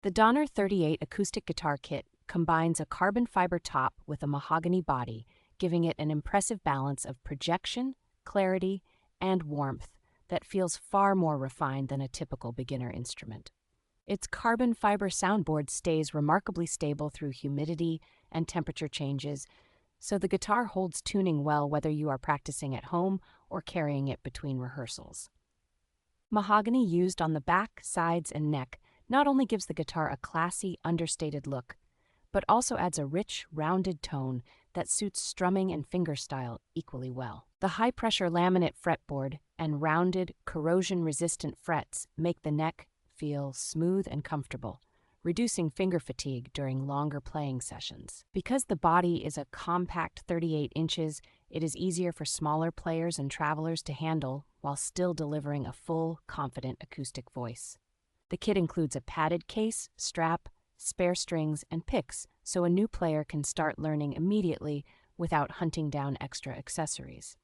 The Donner 38 Acoustic Guitar Kit combines a carbon fiber top with a mahogany body, giving it an impressive balance of projection, clarity, and warmth that feels far more refined than a typical beginner instrument. Its carbon fiber soundboard stays remarkably stable through humidity and temperature changes, so the guitar holds tuning well whether you are practicing at home or carrying it between rehearsals. Mahogany used on the back, sides, and neck not only gives the guitar a classy, understated look, but also adds a rich, rounded tone that suits strumming and fingerstyle equally well. The high-pressure laminate fretboard and rounded, corrosion-resistant frets make the neck feel smooth and comfortable, reducing finger fatigue during longer playing sessions. Because the body is a compact 38 inches, it is easier for smaller players and travelers to handle while still delivering a full, confident acoustic voice. The kit includes a padded case, strap, spare strings, and picks, so a new player can start learning immediately without hunting down extra accessories.